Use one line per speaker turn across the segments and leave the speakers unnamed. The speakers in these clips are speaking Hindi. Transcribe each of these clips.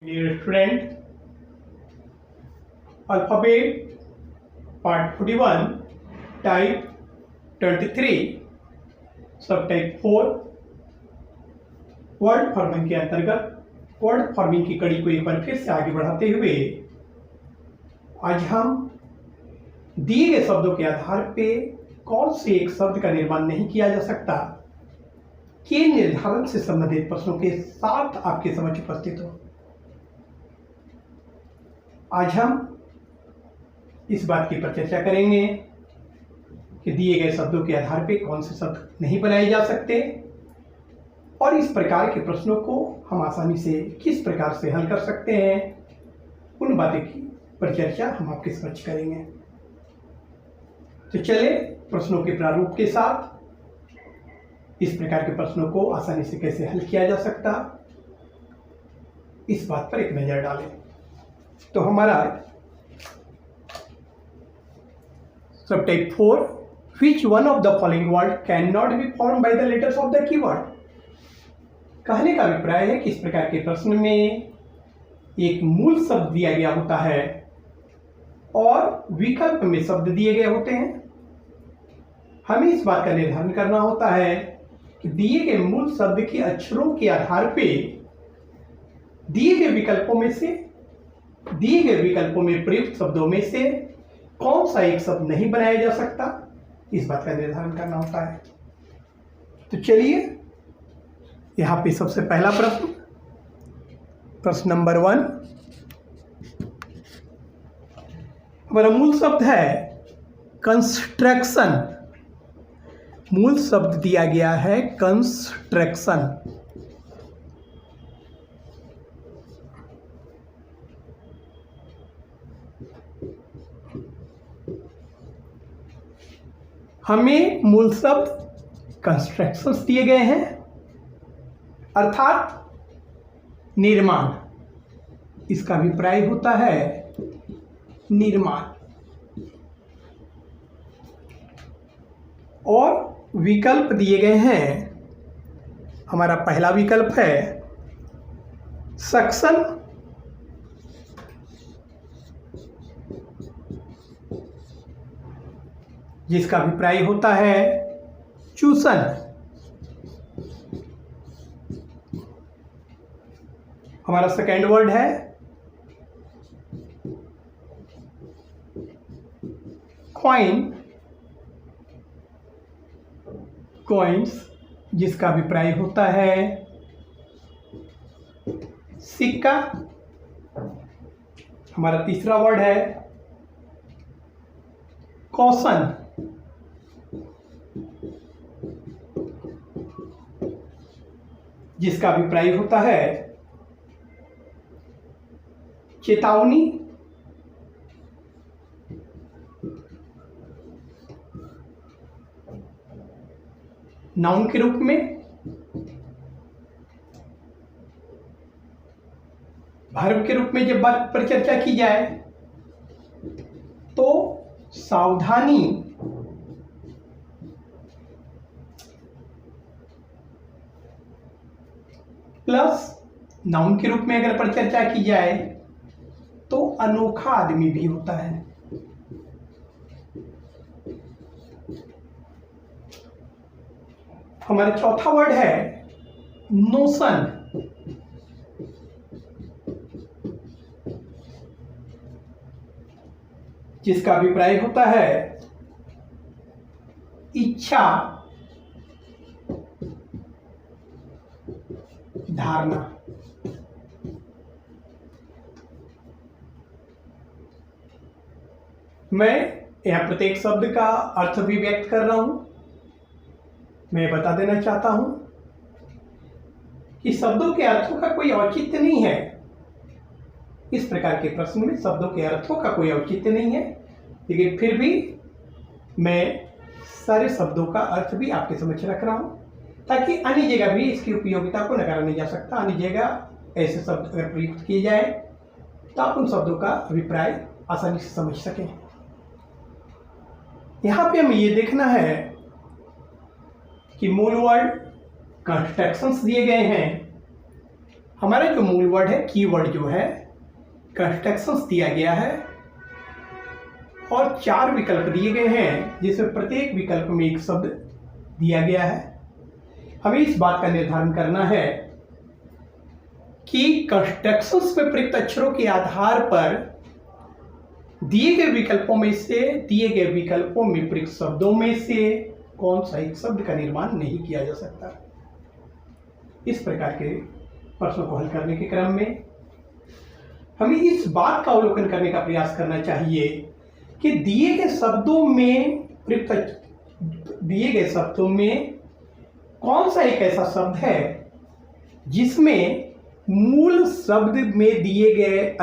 Dear student, alphabet part 41, type 23, सब टाइप 4 वर्ड फॉर्मिंग के अंतर्गत वर्ड फॉर्मिंग की कड़ी को एक बार फिर से आगे बढ़ाते हुए आज हम दिए गए शब्दों के आधार पे कौन से एक शब्द का निर्माण नहीं किया जा सकता के निर्धारण से संबंधित प्रश्नों के साथ आपके समक्ष उपस्थित हो। आज हम इस बात की पर चर्चा करेंगे कि दिए गए शब्दों के आधार पे कौन से शब्द नहीं बनाए जा सकते और इस प्रकार के प्रश्नों को हम आसानी से किस प्रकार से हल कर सकते हैं, उन बातों की पर चर्चा हम आपके समक्ष करेंगे। तो चले प्रश्नों के प्रारूप के साथ इस प्रकार के प्रश्नों को आसानी से कैसे हल किया जा सकता, इस बात पर एक नजर डालें। तो हमारा सब type 4, which one of the following word cannot be formed by the letters of the keyword। कहने का अभिप्राय है कि इस प्रकार के प्रश्न में एक मूल शब्द दिया गया होता है और विकल्प में शब्द दिए गए होते हैं। हमें इस बात का निर्धारण करना होता है कि दिए गए मूल शब्द के अक्षरों के आधार पे दिए गए विकल्पों में प्रयुक्त शब्दों में से कौन सा एक शब्द नहीं बनाया जा सकता, इस बात का निर्धारण करना होता है। तो चलिए यहाँ पे सबसे पहला प्रश्न नंबर 1, हमारा मूल शब्द है कंस्ट्रक्शन। मूल शब्द दिया गया है कंस्ट्रक्शन। हमें मूल शब्द कंस्ट्रक्शंस दिए गए हैं अर्थात निर्माण, इसका अभिप्राय होता है निर्माण। और विकल्प दिए गए हैं, हमारा पहला विकल्प है सक्शन, जिसका अभिप्राय होता है चूसन। हमारा सेकेंड वर्ड है कॉइन, कॉइन्स, जिसका अभिप्राय होता है सिक्का। हमारा तीसरा वर्ड है कॉशन, जिसका अभिप्राय होता है चेतावनी। नाउन के रूप में, वर्ब के रूप में जब बात पर चर्चा की जाए तो सावधानी, प्लस नाउन के रूप में अगर पर चर्चा की जाए तो अनोखा आदमी भी होता है। हमारा चौथा वर्ड है नोशन, जिसका अभिप्राय होता है इच्छा, धारणा। मैं यहां प्रत्येक शब्द का अर्थ भी व्यक्त कर रहा हूं। मैं बता देना चाहता हूं कि शब्दों के अर्थों का कोई औचित्य नहीं है। इस प्रकार के प्रश्न में शब्दों के अर्थों का कोई औचित्य नहीं है, लेकिन फिर भी मैं सारे शब्दों का अर्थ भी आपके समक्ष रख रहा हूं ताकि अन्य जगह भी इसकी उपयोगिता को नकारा नहीं जा सकता। अन्य जगह ऐसे शब्द अगर प्रयुक्त किए जाए तो आप उन शब्दों का अभिप्राय आसानी से समझ सकें। यहाँ पे हमें ये देखना है कि मूल वर्ड कंस्ट्रक्शंस दिए गए हैं। हमारा जो मूल वर्ड है, कीवर्ड जो है, कंस्ट्रक्शंस दिया गया है और 4 विकल्प दिए गए हैं, जिसमें प्रत्येक विकल्प में एक शब्द दिया गया है। हमें इस बात का निर्धारण करना है कि कंस्ट्रक्शंस में प्रयुक्त अक्षरों के आधार पर दिए गए विकल्पों में प्रयुक्त शब्दों में से कौन सा एक शब्द का निर्माण नहीं किया जा सकता। इस प्रकार के प्रश्नों को हल करने के क्रम में हमें इस बात का अवलोकन करने का प्रयास करना चाहिए कि दिए गए शब्दों में कौन सा एक ऐसा शब्द है जिसमें मूल शब्द में दिए गए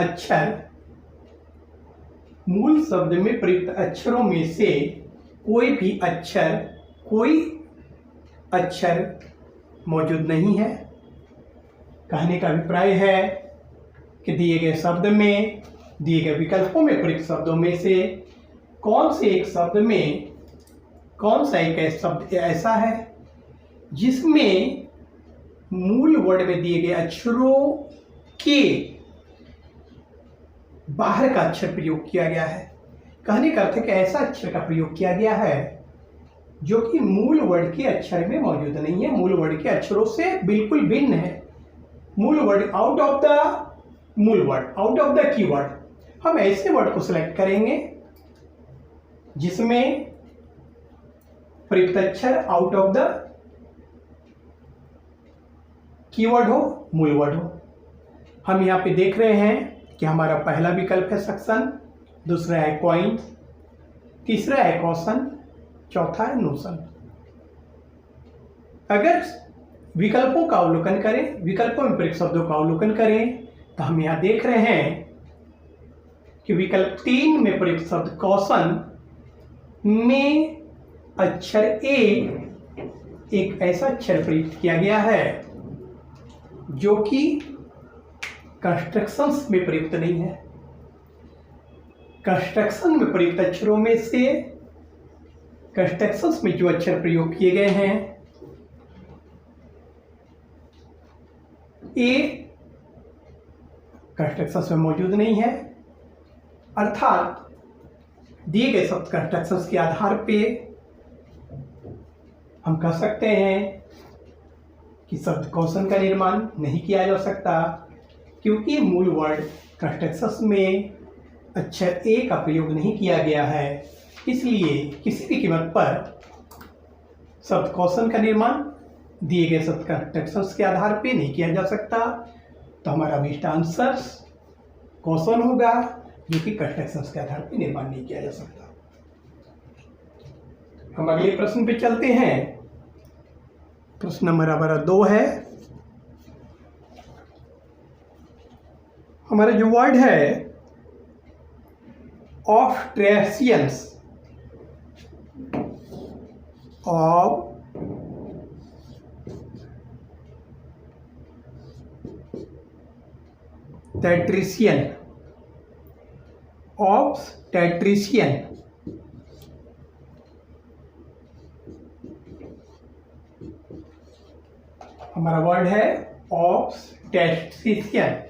मूल शब्द में प्रयुक्त अक्षरों में से कोई अक्षर मौजूद नहीं है। कहने का अभिप्राय है कि दिए गए विकल्पों में प्रयुक्त शब्दों में से कौन सा एक शब्द ऐसा है जिसमें मूल वर्ड में दिए गए अक्षरों के बाहर का अक्षर प्रयोग किया गया है। कहने का अर्थ है कि ऐसा अक्षर का प्रयोग किया गया है जो कि मूल वर्ड के अक्षर में मौजूद नहीं है, मूल वर्ड के अक्षरों से बिल्कुल भिन्न है। मूल word out of the keyword. हम ऐसे वर्ड को सिलेक्ट करेंगे जिसमें प्रयुक्त अक्षर आउट ऑफ द कीवर्ड हो, मूल वर्ड हो। हम यहाँ पे देख रहे हैं कि हमारा पहला विकल्प है सक्शन, दूसरा है कॉइन, तीसरा है कॉशन, चौथा है नोशन। अगर विकल्पों का अवलोकन करें, विकल्पों में प्रयुक्त शब्दों का अवलोकन करें, तो हम यहाँ देख रहे हैं कि विकल्प 3 में प्रयुक्त शब्द कॉशन में अक्षर ए एक ऐसा अक्षर प्रयुक्त किया गया है जो कि कंस्ट्रक्शंस में प्रयुक्त नहीं है। कंस्ट्रक्शन में प्रयुक्त अक्षरों में से कंस्ट्रक्शंस में जो अक्षर प्रयोग किए गए हैं ए कंस्ट्रक्शंस में मौजूद नहीं है, अर्थात दिए गए शब्द कंस्ट्रक्शंस के आधार पे हम कह सकते हैं कि शब्द कॉशन का निर्माण नहीं किया जा सकता, क्योंकि मूल वर्ड कंस्ट्रक्शंस में अक्षर ए का प्रयोग नहीं किया गया है। इसलिए किसी भी कीमत पर शब्द कॉशन का निर्माण दिए गए शब्द कंस्ट्रक्शंस के आधार पे नहीं किया जा सकता। तो हमारा बेस्ट आंसर कॉशन होगा, जो कि कंस्ट्रक्शंस के आधार पे निर्माण नहीं किया जा सकता। हम अगले प्रश्न पे चलते हैं। प्रश्न नंबर हमारा 2 है। हमारा जो वर्ड है ऑब्स्ट्रैक्शंस, ऑब्स्टेट्रिशियन हमारा वर्ड है ऑब्स्टेट्रिशियन।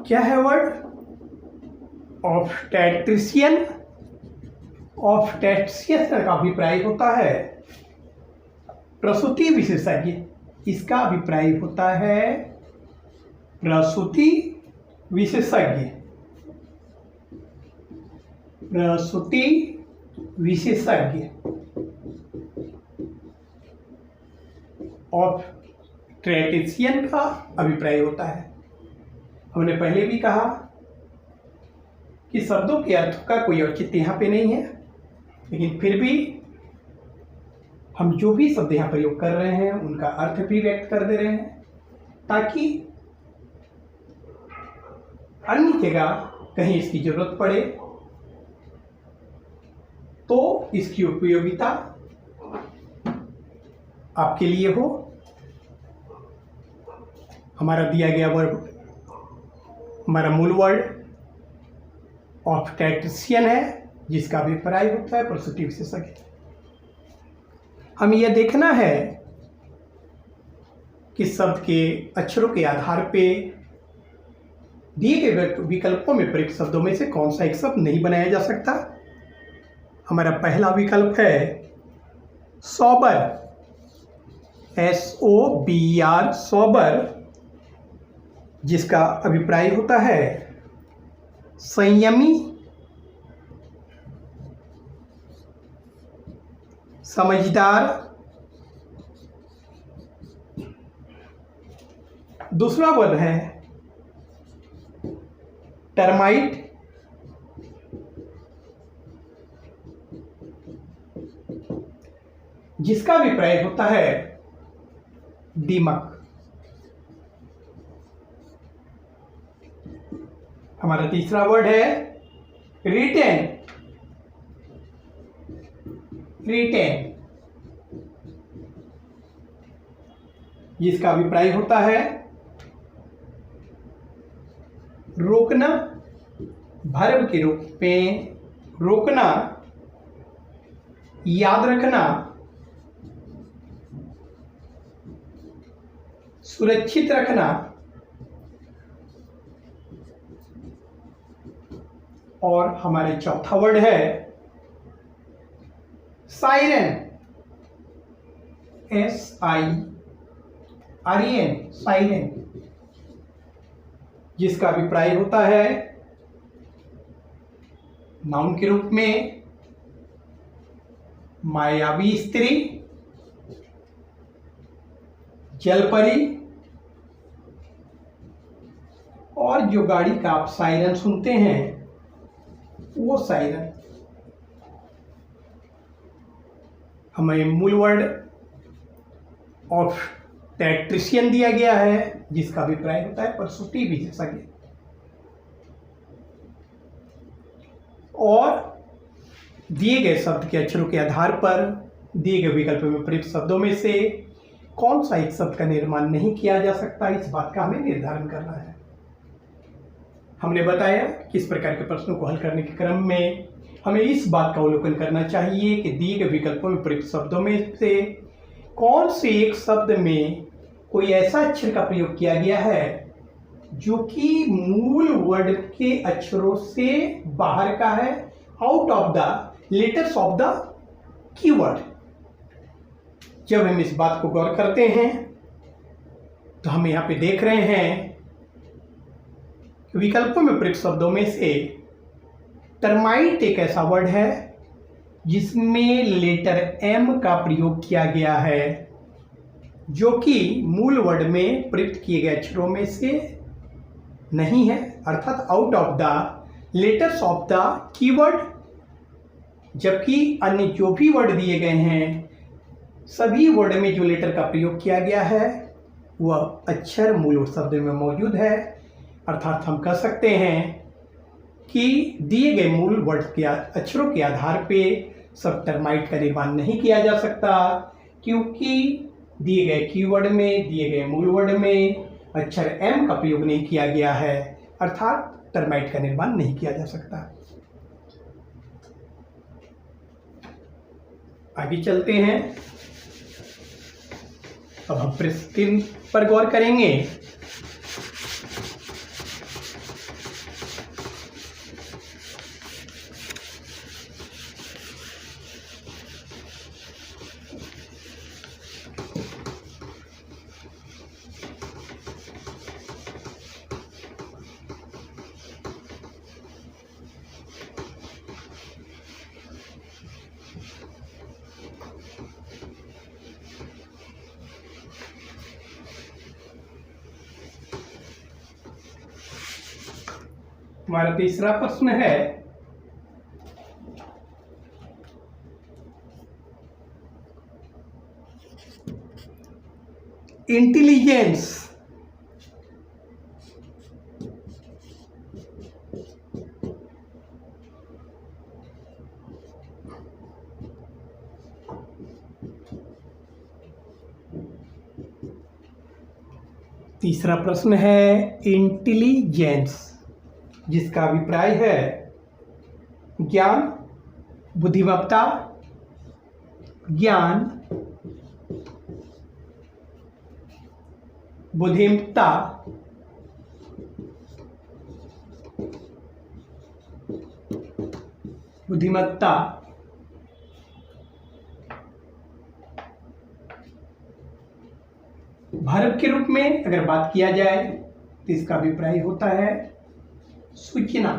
क्या है वर्ड ऑब्स्टेट्रिशियन? ऑब्स्टेट्रिशियन का अभिप्राय होता है प्रसूति विशेषज्ञ। इसका अभिप्राय होता है प्रसूति विशेषज्ञ। प्रसूति विशेषज्ञ ऑब्स्टेट्रिशियन का अभिप्राय होता है। हमने पहले भी कहा कि शब्दों के अर्थ का कोई औचित्य यहाँ पे नहीं है, लेकिन फिर भी हम जो भी शब्द यहाँ प्रयोग कर रहे हैं उनका अर्थ भी व्यक्त कर दे रहे हैं, ताकि अन्य जगह कहीं इसकी जरूरत पड़े तो इसकी उपयोगिता आपके लिए हो। हमारा दिया गया वर्ड, हमारा मूल वर्ड ऑब्स्टेट्रिशियन है, जिसका अभिप्राय होता है प्रसूति विशेषज्ञ। हमें यह देखना है कि शब्द के अक्षरों के आधार पे दिए गए विकल्पों में प्रयुक्त शब्दों में से कौन सा एक शब्द नहीं बनाया जा सकता। हमारा पहला विकल्प है सोबर, SOBR, सोबर, जिसका अभिप्राय होता है संयमी, समझदार। दूसरा वर्ड है टर्माइट, जिसका अभिप्राय होता है दीमक। हमारा तीसरा वर्ड है रिटेन, रिटेन, जिसका अभिप्राय होता है रोकना, वर्ब के रूप में रोकना, याद रखना, सुरक्षित रखना। और हमारे चौथा वर्ड है साइरन, SIREN, साइरन, जिसका अभिप्राय होता है नाउन के रूप में मायावी स्त्री, जलपरी, और जो गाड़ी का आप सायरन सुनते हैं वो सायरन। हमें मूल वर्ड ऑब्स्टेट्रिशियन दिया गया है, जिसका अभिप्राय होता है प्रसूति विशेषज्ञ। और दिए गए शब्द के अक्षरों के आधार पर दिए गए विकल्प में प्रयुक्त शब्दों में से कौन सा एक शब्द का निर्माण नहीं किया जा सकता, इस बात का हमें निर्धारण करना है। हमने बताया कि इस प्रकार के प्रश्नों को हल करने के क्रम में हमें इस बात का अवलोकन करना चाहिए कि दिए गए विकल्पों में प्रयुक्त शब्दों में से कौन से एक शब्द में कोई ऐसा अक्षर का प्रयोग किया गया है जो कि मूल वर्ड के अक्षरों से बाहर का है, out of the letters of the keyword. जब हम इस बात को गौर करते हैं तो हम यहाँ पे देख रहे हैं कि विकल्पों में प्रयुक्त शब्दों में से टर्माइट एक ऐसा वर्ड है जिसमें लेटर M का प्रयोग किया गया है, जो कि मूल वर्ड में प्रयुक्त किए गए अक्षरों में से नहीं है, अर्थात out of the letters of the keyword. जबकि अन्य जो भी वर्ड दिए गए हैं सभी वर्ड में जो लेटर का प्रयोग किया गया है वह अक्षर मूल शब्द में मौजूद है। अर्थात हम कह सकते हैं कि दिए गए मूल वर्ड के अक्षरों के आधार पे सब टर्माइट का निर्माण नहीं किया जा सकता, क्योंकि दिए गए कीवर्ड में, दिए गए मूल वर्ड में अक्षर M का प्रयोग नहीं किया गया है, अर्थात टर्माइट का निर्माण नहीं किया जा सकता। आगे चलते हैं। अब हम प्रश्न 3 पर गौर करेंगे। हमारा तीसरा प्रश्न है इंटेलिजेंस तीसरा प्रश्न है इंटेलिजेंस, जिसका अभिप्राय है ज्ञान, बुद्धिमत्ता, ज्ञान, बुद्धिमत्ता, बुद्धिमत्ता, भारत के रूप में अगर बात किया जाए तो इसका अभिप्राय होता है सूचना।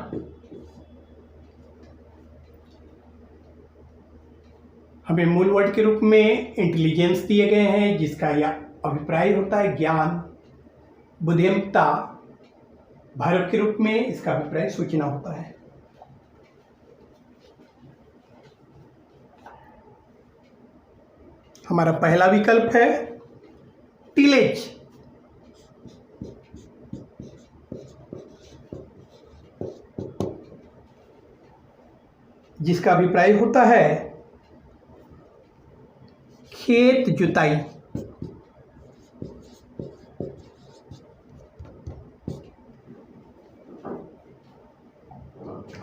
हमें मूल वर्ड के रूप में इंटेलिजेंस दिए गए हैं, जिसका यह अभिप्राय होता है ज्ञान, बुद्धिमत्ता। भारत के रूप में इसका अभिप्राय सूचना होता है। हमारा पहला विकल्प है टिलेज, जिसका अभिप्राय होता है खेत जुताई।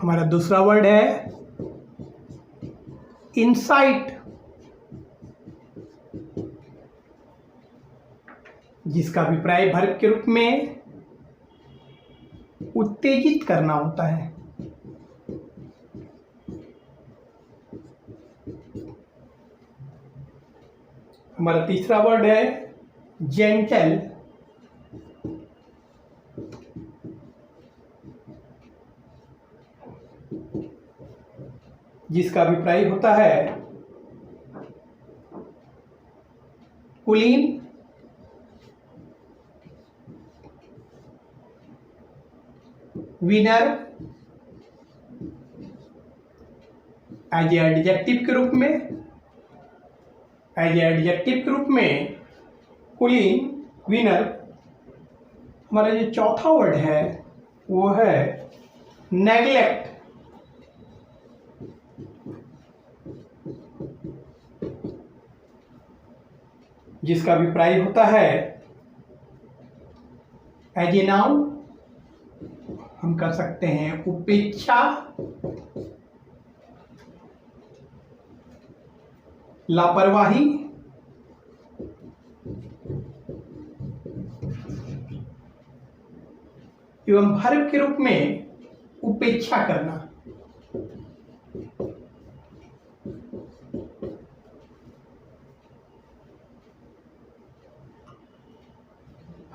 हमारा दूसरा वर्ड है इनसाइट, जिसका अभिप्राय भारत के रूप में उत्तेजित करना होता है। हमारा तीसरा वर्ड है जेंटल, जिसका अभिप्राय होता है कुलीन, विनर। एज एडजेक्टिव के रूप में कुलीन, विनर। हमारा जो चौथा वर्ड है वो है नेग्लेक्ट, जिसका अभिप्राय होता है एज ए नाउन हम कर सकते हैं उपेक्षा, लापरवाही, एवं वर्ब के रूप में उपेक्षा करना।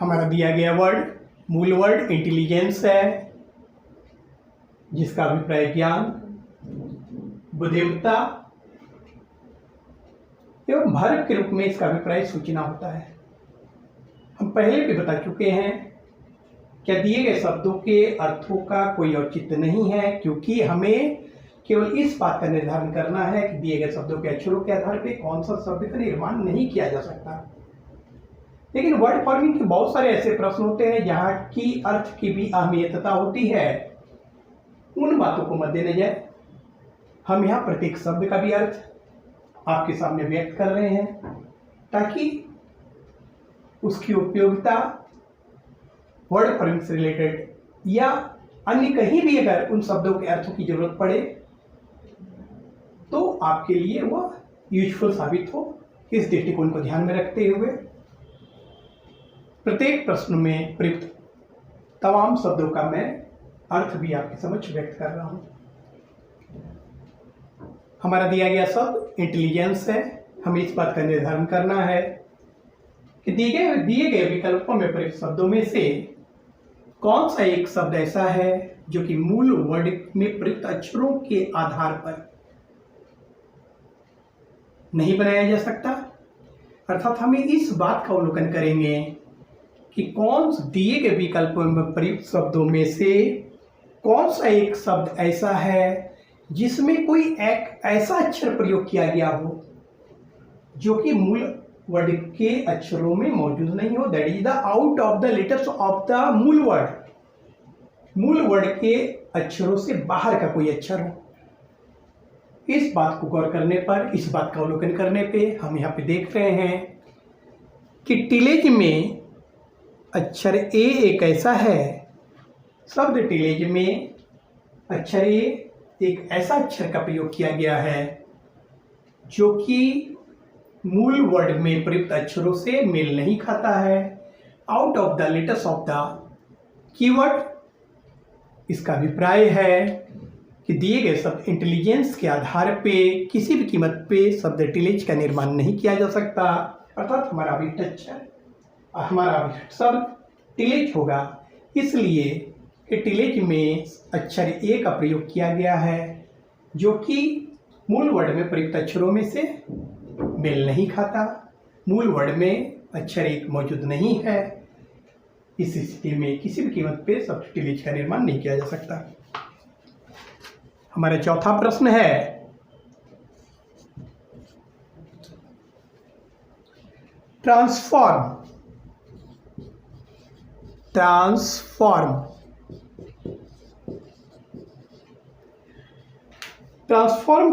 हमारा दिया गया वर्ड, मूल वर्ड इंटेलिजेंस है, जिसका अभिप्राय ज्ञान, बुद्धिमत्ता, एवं वर्ब के रूप में इसका अभिप्राय सूचना होता है। हम पहले भी बता चुके हैं क्या दिए गए शब्दों के अर्थों का कोई औचित्य नहीं है, क्योंकि हमें केवल इस बात का निर्धारण करना है कि दिए गए शब्दों के अक्षरों के आधार पर कौन सा शब्द का निर्माण नहीं किया जा सकता। लेकिन वर्ड फॉर्मिंग के बहुत सारे ऐसे प्रश्न होते हैं जहाँ की अर्थ की भी अहमियतता होती है। उन बातों को मद्देनजर हम यहाँ प्रत्येक शब्द का भी अर्थ आपके सामने व्यक्त कर रहे हैं, ताकि उसकी उपयोगिता वर्ड फॉर्मिंग से रिलेटेड या अन्य कहीं भी अगर उन शब्दों के अर्थों की जरूरत पड़े तो आपके लिए वह यूजफुल साबित हो। इस दृष्टिकोण को ध्यान में रखते हुए प्रत्येक प्रश्न में प्रयुक्त तमाम शब्दों का मैं अर्थ भी आपके समक्ष व्यक्त कर रहा हूं। हमारा दिया गया शब्द इंटेलिजेंस है। हमें इस बात का निर्धारण करना है कि दिए गए विकल्पों में प्रयुक्त शब्दों में से कौन सा एक शब्द ऐसा है जो कि मूल वर्ड में प्रयुक्त अक्षरों के आधार पर नहीं बनाया जा सकता। अर्थात हमें इस बात का अवलोकन करेंगे कि कौन दिए गए विकल्पों में प्रयुक्त शब्दों में से कौन सा एक शब्द ऐसा है जिसमें कोई एक ऐसा अक्षर प्रयोग किया गया हो जो कि मूल वर्ड के अक्षरों में मौजूद नहीं हो। That is the out of the letters of the मूल वर्ड के अक्षरों से बाहर का कोई अक्षर हो। इस बात को गौर करने पर, इस बात का अवलोकन करने पे हम यहाँ पे देख रहे हैं कि टिलेज में अक्षर ए एक ऐसा है, शब्द टिलेज में अक्षर ए एक ऐसा अक्षर का प्रयोग किया गया है जो कि मूल वर्ड में प्रयुक्त अक्षरों से मेल नहीं खाता है। Out of the letters of the keyword, इसका अभिप्राय है कि दिए गए शब्द इंटेलिजेंस के आधार पे किसी भी कीमत पे शब्द टिलेज का निर्माण नहीं किया जा सकता, अर्थात हमारा अभिहित अक्षर, हमारा अभिहित शब्द टिलेज होगा। इसलिए टिलेज में अक्षर ए का प्रयोग किया गया है जो कि मूल वर्ड में प्रयुक्त अक्षरों में से मेल नहीं खाता, मूल वर्ड में अक्षर एक मौजूद नहीं है। इस स्थिति में किसी भी कीमत पे शब्द टिलेज का निर्माण नहीं किया जा सकता। हमारा चौथा प्रश्न है, ट्रांसफॉर्म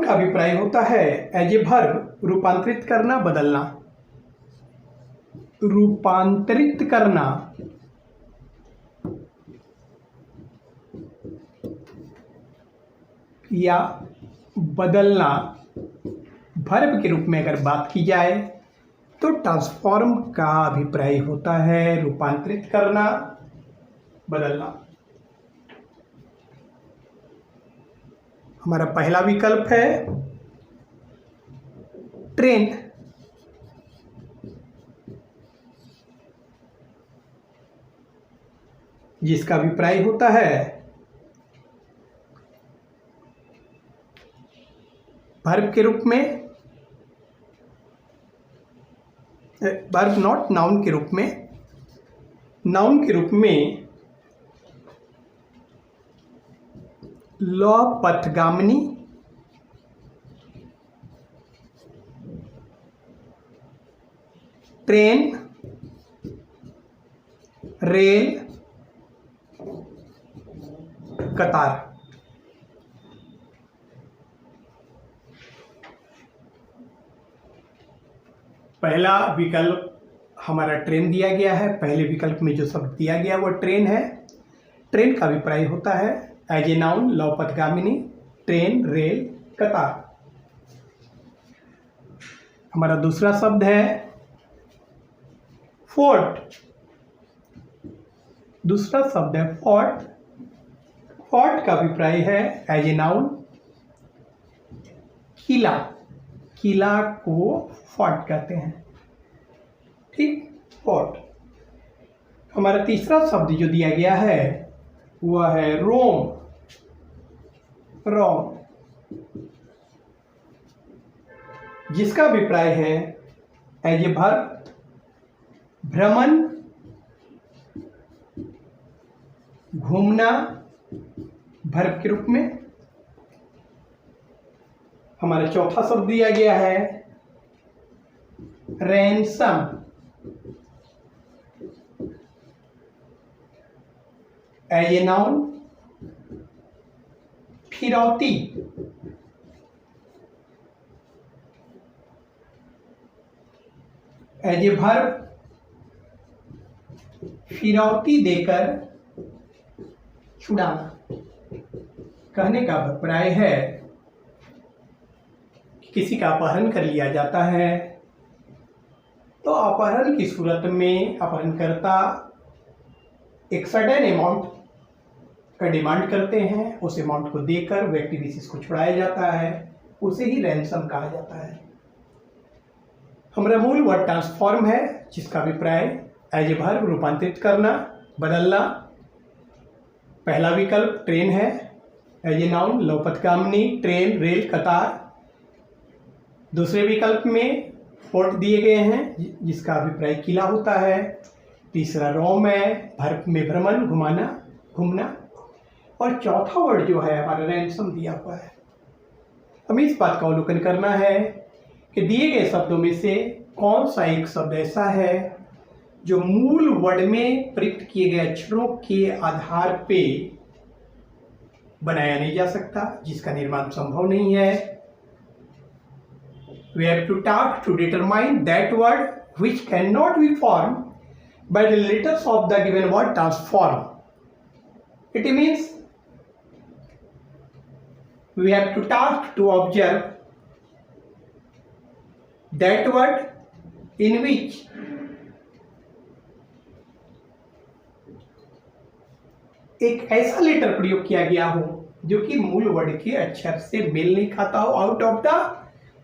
का अभिप्राय होता है एज ए वर्ब, रूपांतरित करना, बदलना। रूपांतरित करना या बदलना वर्ब के रूप में अगर बात की जाए तो ट्रांसफॉर्म का अभिप्राय होता है रूपांतरित करना, बदलना। हमारा पहला विकल्प है ट्रेन। जिसका अभिप्राय होता है वर्ब के रूप में, वर्ब नॉट नाउन के रूप में, नाउन के रूप में लौपथगामिनी, ट्रेन, रेल, कतार। पहला विकल्प हमारा ट्रेन दिया गया है। पहले विकल्प में जो शब्द दिया गया वो ट्रेन है। ट्रेन का अभिप्राय होता है एज ए नाउन लौपथगामिनी, ट्रेन, रेल, कतार। हमारा दूसरा शब्द है फोर्ट। दूसरा शब्द है फोर्ट। फोर्ट का अभिप्राय है एज ए नाउन किला। किला को फोर्ट कहते हैं, ठीक, फोर्ट। हमारा तीसरा शब्द जो दिया गया है वह है रोम। रोम, जिसका अभिप्राय है एज ए वर्ब, भ्रमण, घूमना, वर्ब के रूप में। हमारा चौथा शब्द दिया गया है रैंसम। एज ए नाउन फिरौती। एज ए वर्ब फिरौती देकर छुड़ाना। कहने का अभिप्राय है कि किसी का अपहरण कर लिया जाता है तो अपहरण की सूरत में अपहरणकर्ता एक सर्टेन अमाउंट का डिमांड करते हैं, उस अमाउंट को देकर व्यक्ति विशेष को छुड़ाया जाता है, उसे ही रैंसम कहा जाता है। हमारा मूल वर्ड ट्रांसफॉर्म है, जिसका अभिप्राय एज ए वर्ब रूपांतरित करना, बदलना। पहला विकल्प ट्रेन है, एज ए नाउन लौपथगामिनी, ट्रेन, रेल, कतार। दूसरे विकल्प में फोर्ट दिए गए हैं, जिसका अभिप्राय किला होता है। तीसरा रोम है, वर्ब में भ्रमण, घुमाना, घूमना। और चौथा वर्ड जो है हमारा रैंसम दिया हुआ है। हमें इस बात का अवलोकन करना है कि दिए गए शब्दों में से कौन सा एक शब्द ऐसा है जो मूल वर्ड में प्रयुक्त किए गए अक्षरों के आधार पे बनाया नहीं जा सकता, जिसका निर्माण संभव नहीं है। We have to talk to determine that word which cannot be formed by the letters of the given word transform. It means we have to task to observe that word in which एक ऐसा लेटर प्रयोग किया गया हो जो कि मूल वर्ड के अक्षर से मेल नहीं खाता हो, out of the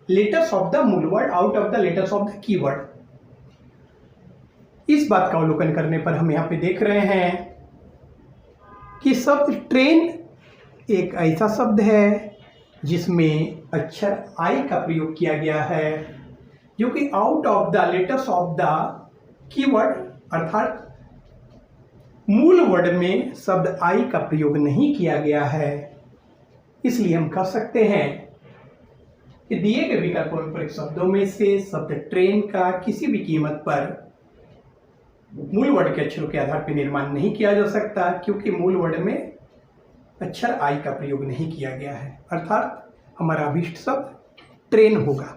letters of the मूल word, out of the letters of the keyword. इस बात का अवलोकन करने पर हम यहाँ पे देख रहे हैं कि शब्द ट्रेन एक ऐसा शब्द है जिसमें अक्षर आई का प्रयोग किया गया है जो कि out of the letters of the keyword अर्थात मूल वर्ड में शब्द आई का प्रयोग नहीं किया गया है। इसलिए हम कह सकते हैं कि दिए गए विकल्पों शब्दों में से शब्द ट्रेन का किसी भी कीमत पर मूल वर्ड के अक्षरों के आधार पर निर्माण नहीं किया जा सकता, क्योंकि मूल वर्ड में अक्षर आई का प्रयोग नहीं किया गया है, अर्थात हमारा अभीष्ट शब्द ट्रेन होगा।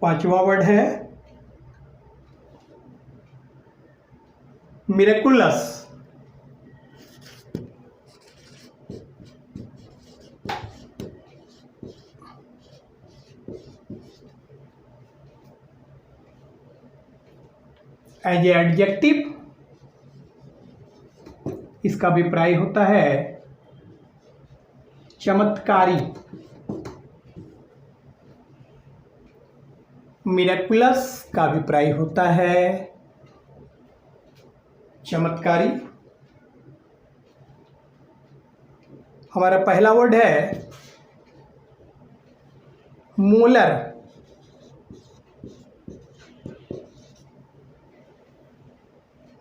पांचवा वर्ड है मिरेकुलस। एज ए एडजेक्टिव इसका अभिप्राय होता है चमत्कारी। मिरेकुलस का अभिप्राय होता है चमत्कारी। हमारा पहला वर्ड है मोलर।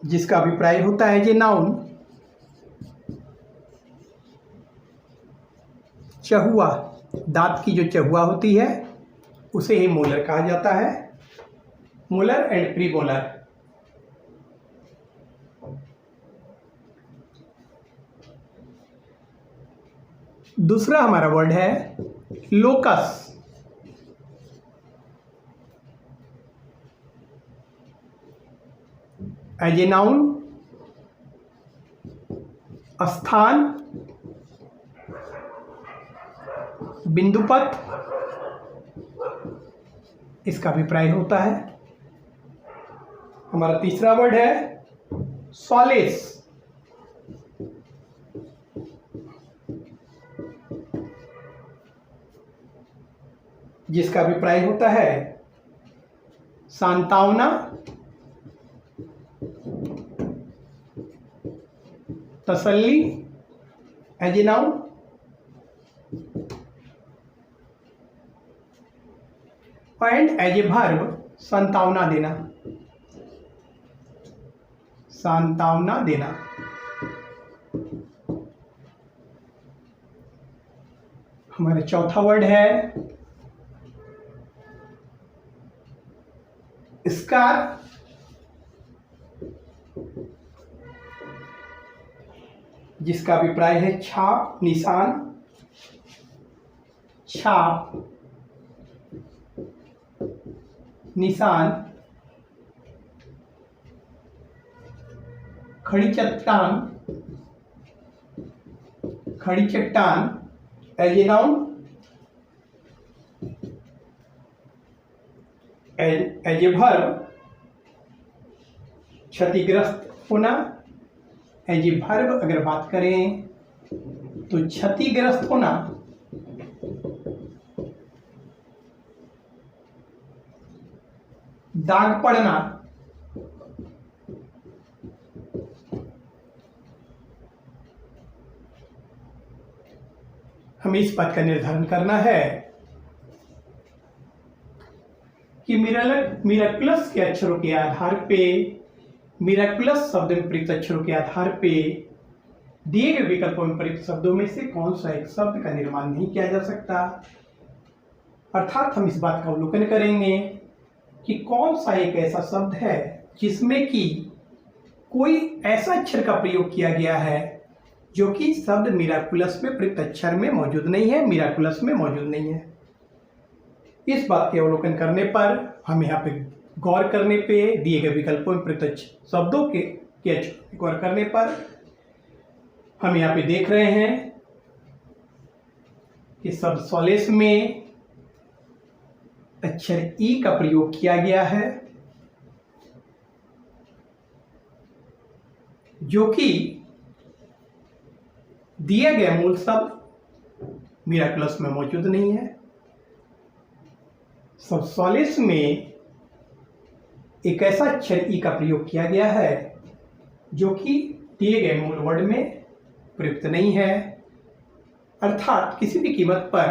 जिसका अभिप्राय होता है जे नाउन चहुआ। दांत की जो चहुआ होती है उसे ही मोलर कहा जाता है। Molar and premolar. दूसरा हमारा वर्ड है लोकस। एज ए नाउन स्थान, बिंदुपथ। इसका अभिप्राय होता है। हमारा तीसरा वर्ड है सॉलेस। जिसका अभिप्राय होता है सांत्वना, तसल्ली। As a noun and as a verb सांत्वना देना, सांत्वना देना। हमारा चौथा वर्ड है स्कार। जिसका अभिप्राय है छाप, निशान, छाप, निशान। खड़ी चट्टान, खड़ी चट्टान। As a noun as a verb क्षतिग्रस्त होना। एज ए वर्ब अगर बात करें तो क्षतिग्रस्त होना, दाग पड़ना, हमें इस बात का निर्धारण करना है कि मिराकुलस के अक्षरों के आधार पे, मिराकुलस शब्द में प्रयुक्त अक्षरों के आधार पे दिए गए विकल्पों में प्रयुक्त शब्दों में से कौन सा एक शब्द का निर्माण नहीं किया जा सकता। अर्थात हम इस बात का अवलोकन करेंगे कि कौन सा एक ऐसा शब्द है जिसमें कि कोई ऐसा अक्षर का प्रयोग किया गया है जो कि शब्द मिराकुलस में प्रयुक्त अक्षर में मौजूद नहीं है, मिराकुलस में मौजूद नहीं है। इस बात के अवलोकन करने पर हम यहाँ पे गौर करने पे, दिए गए विकल्पों में प्रयुक्त शब्दों के अक्षर गौर करने पर हम यहाँ पे देख रहे हैं कि शब्द सॉलेस में अक्षर ई का प्रयोग किया गया है, जो कि दिया गया मूल शब्द मिराकुलस में मौजूद नहीं है। शब्द सॉलेस में एक ऐसा अक्षर ई का प्रयोग किया गया है जो कि दिए गए मूल वर्ड में प्रयुक्त नहीं है। अर्थात किसी भी कीमत पर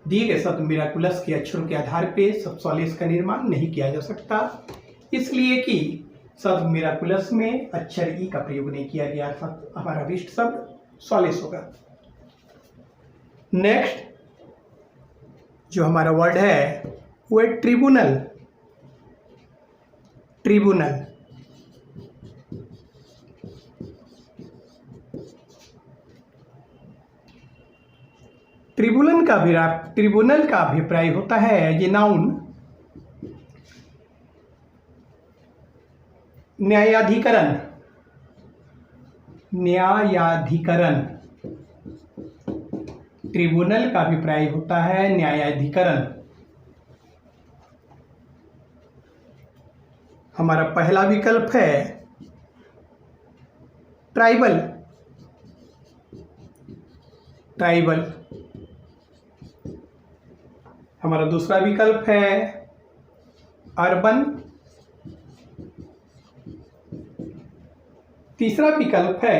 दिए गए शब्द मिराकुलस के अक्षरों के आधार पे शब्द सॉलेस का निर्माण नहीं किया जा सकता, इसलिए कि शब्द मिराकुलस में अक्षर ई का प्रयोग नहीं किया गया, अर्थात हमारा अभिष्ट शब्द सॉलेस होगा। नेक्स्ट जो हमारा वर्ड है वो है ट्रिब्यूनल। ट्रिब्यूनल ट्रिब्यूनल का अभिप्राय होता है ये नाउन न्यायाधिकरण। न्यायाधिकरण, ट्रिब्यूनल का अभिप्राय होता है न्यायाधिकरण। हमारा पहला विकल्प है ट्राइबल। ट्राइबल। हमारा दूसरा विकल्प है अर्बन। तीसरा विकल्प है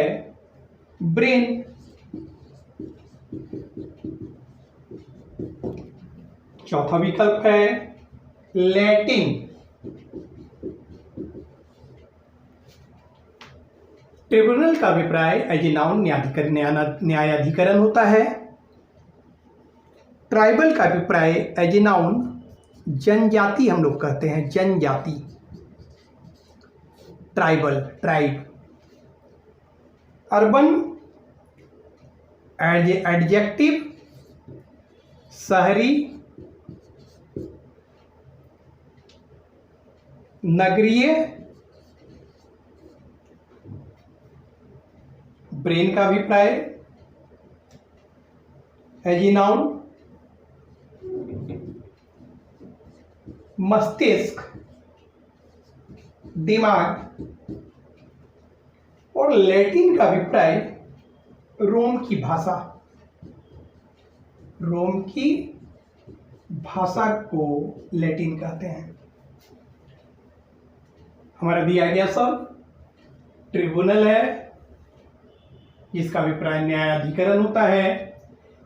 ब्रेन। चौथा विकल्प है लैटिन। ट्रिब्यूनल का अभिप्राय एज ए नाउन न्यायाधिकरण होता है। ट्राइबल का अभिप्राय एज ए नाउन जनजाति हम लोग कहते हैं, जनजाति, tribal, tribe. Urban as a adjective, शहरी, नगरीय। ब्रेन का अभिप्राय एज ए नाउन मस्तिष्क, दिमाग। और लैटिन का अभिप्राय रोम की भाषा। रोम की भाषा को लैटिन कहते हैं। हमारा दिया गया शब्द ट्रिब्यूनल है जिसका अभिप्राय न्यायाधिकरण होता है।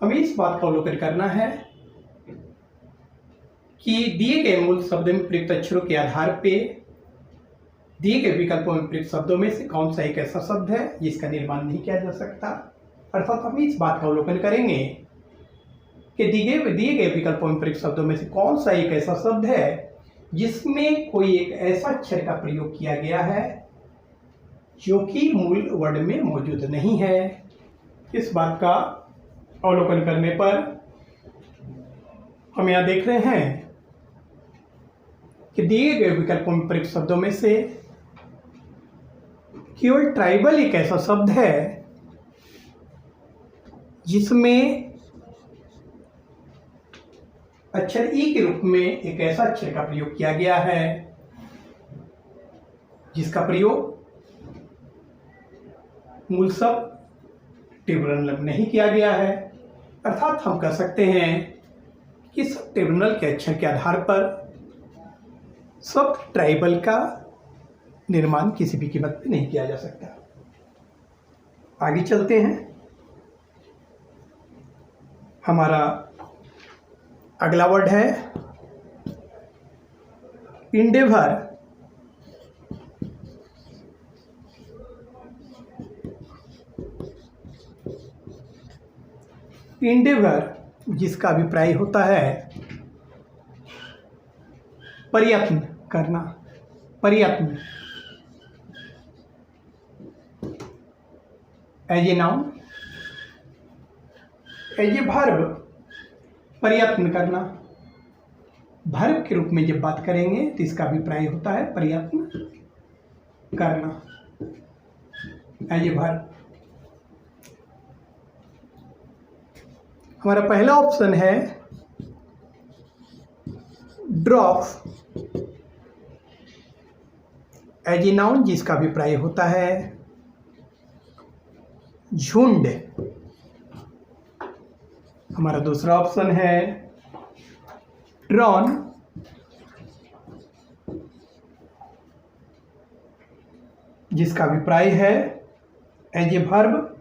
हमें इस बात का अवलोकन करना है कि दिए गए मूल शब्द में प्रयुक्त अक्षरों के आधार पे दिए गए विकल्पों में प्रयुक्त शब्दों में से कौन सा एक ऐसा शब्द है जिसका निर्माण नहीं किया जा सकता। अर्थात हम इस बात का अवलोकन करेंगे कि दिए गए विकल्पों में प्रयुक्त शब्दों में से कौन सा एक ऐसा शब्द है जिसमें कोई एक ऐसा अक्षर का प्रयोग किया गया है जो कि मूल वर्ड में मौजूद नहीं है। इस बात का अवलोकन करने पर हम यहाँ देख रहे हैं कि दिए गए विकल्पों में प्रयुक्त शब्दों में से केवल ट्राइबल एक ऐसा शब्द है जिसमें अक्षर ई के रूप में एक ऐसा अक्षर का प्रयोग किया गया है जिसका प्रयोग मूल शब्द ट्रिब्यूनल नहीं किया गया है। अर्थात हम कह सकते हैं कि सब ट्रिब्यूनल के अक्षर के आधार पर शब्द ट्राइबल का निर्माण किसी भी कीमत पे नहीं किया जा सकता। आगे चलते हैं। हमारा अगला वर्ड है इंडेवर। इंडेवर जिसका अभिप्राय होता है प्रयत्न करना, प्रयत्न। As a noun, as a verb, प्रयत्न करना। वर्ब के रूप में जब बात करेंगे तो इसका अभिप्राय होता है प्रयत्न करना, एज ए वर्ब। हमारा पहला ऑप्शन है ड्रॉप। एज ए नाउन जिसका अभिप्राय होता है झुंड। हमारा दूसरा ऑप्शन है ड्रॉन। जिसका अभिप्राय है एज ए वर्ब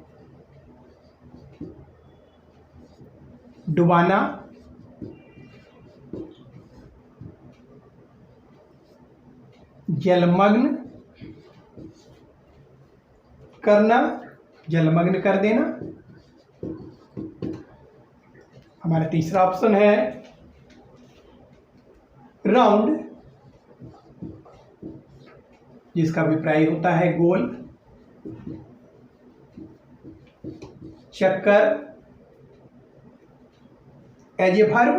डुबाना, जलमग्न करना, जलमग्न कर देना। हमारा तीसरा ऑप्शन है राउंड। जिसका अभिप्राय होता है गोल, चक्कर। एज ए वर्ब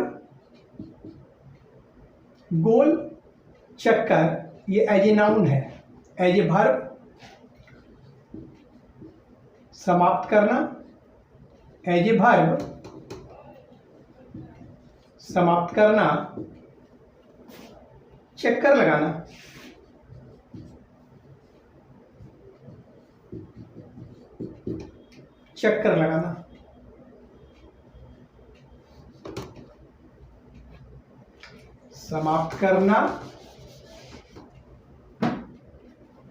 गोल, चक्कर, ये एज ए नाउन है। एज ए वर्ब समाप्त करना, एज ए वर्ब समाप्त करना, चक्कर लगाना। चक्कर लगाना। समाप्त करना,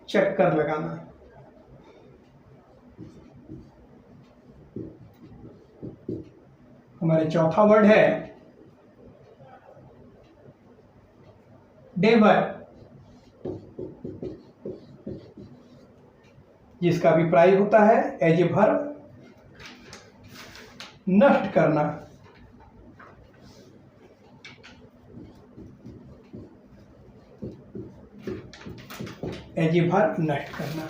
चक्कर लगाना। हमारा चौथा वर्ड है डेवर। जिसका अभिप्राय होता है एज ए वर्ब नष्ट करना। एज ए वर्ब नष्ट करना।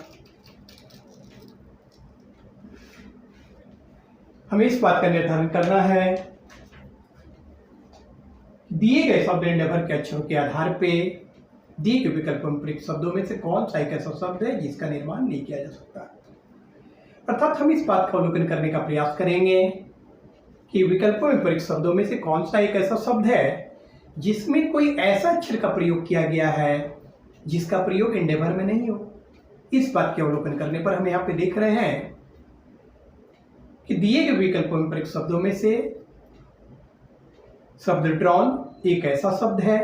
हमें इस बात का निर्धारण करना है दिए गए शब्द एंडेवर के अक्षरों के आधार पे दिए गए विकल्पों में प्रयुक्त शब्दों में से कौन सा एक ऐसा शब्द है जिसका निर्माण नहीं किया जा सकता। अर्थात हम इस बात का अवलोकन करने का प्रयास करेंगे कि विकल्पों में प्रयुक्त शब्दों में से कौन सा एक ऐसा शब्द है जिसमें कोई ऐसा अक्षर का प्रयोग किया गया है जिसका प्रयोग एंडेवर में नहीं हो। इस बात के अवलोकन करने पर हम यहाँ पे देख रहे हैं कि दिए गए विकल्पों में प्रयुक्त शब्दों में से शब्द ड्रॉन एक ऐसा शब्द है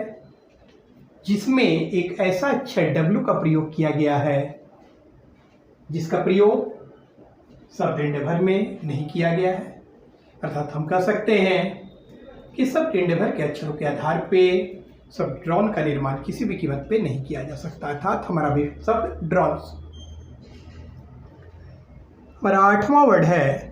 जिसमें एक ऐसा अक्षर W का प्रयोग किया गया है जिसका प्रयोग शब्द एंडेवर में नहीं किया गया है। अर्थात हम कह सकते हैं कि शब्द एंडेवर के अक्षरों के आधार पे शब्द ड्रॉन का निर्माण किसी भी कीमत पे नहीं किया जा सकता। अर्थात हमारा भी शब्द ड्रॉन। हमारा आठवां वर्ड है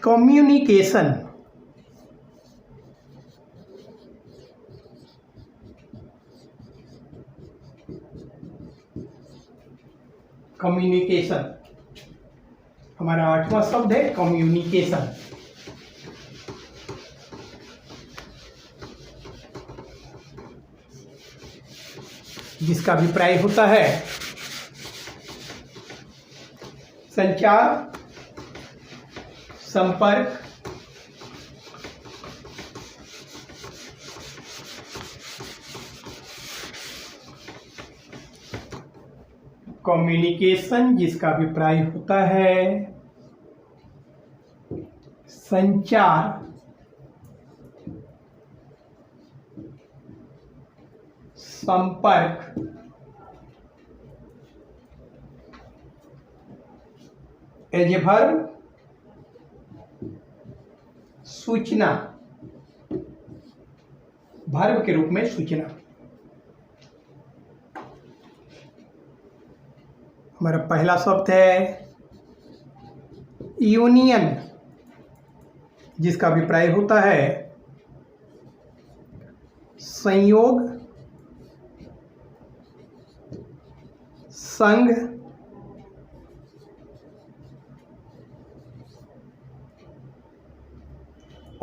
कम्युनिकेशन। कम्युनिकेशन हमारा आठवां शब्द है कम्युनिकेशन। जिसका अभिप्राय होता है संचार, संपर्क, कम्युनिकेशन, जिसका अभिप्राय होता है संचार, संपर्क, एज ए वर्ब सूचना, वर्ब के रूप में सूचना। हमारा पहला शब्द है यूनियन, जिसका अभिप्राय होता है संयोग, संघ,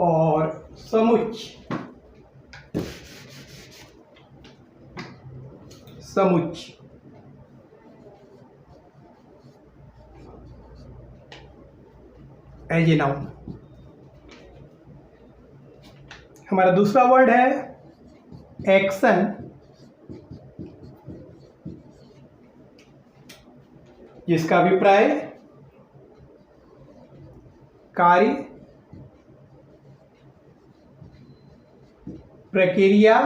और समुच्चय। समुच्चय एज ए नाउन। हमारा दूसरा वर्ड है एक्शन, जिसका अभिप्राय कार्य, प्रक्रिया,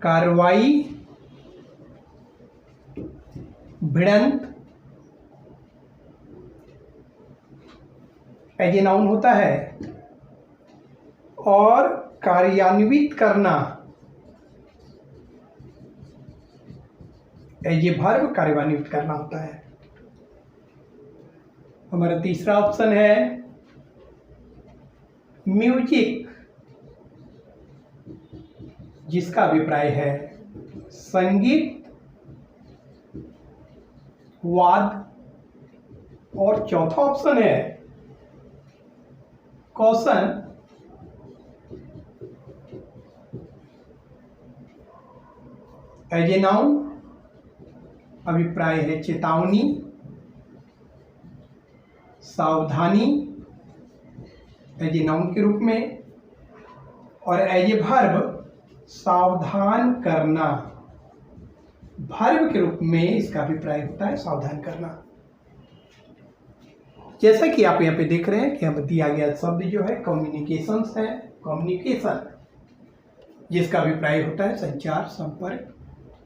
कार्रवाई, भिड़ंत एज ए नाउन होता है, और कार्यान्वित करना एज ए वर्ब कार्यान्वित करना होता है। हमारा तीसरा ऑप्शन है म्यूजिक, जिसका अभिप्राय है संगीत, वाद्य, और चौथा ऑप्शन है कौशन, एज ए नाउन अभिप्राय है चेतावनी, सावधानी एज ए नाउन के रूप में, और एज ए वर्ब सावधान करना, वर्ब के रूप में इसका अभिप्राय होता है सावधान करना। जैसा कि आप यहाँ पे देख रहे हैं कि हमें दिया गया शब्द जो है कम्युनिकेशंस है, कम्युनिकेशन, जिसका अभिप्राय होता है संचार, संपर्क,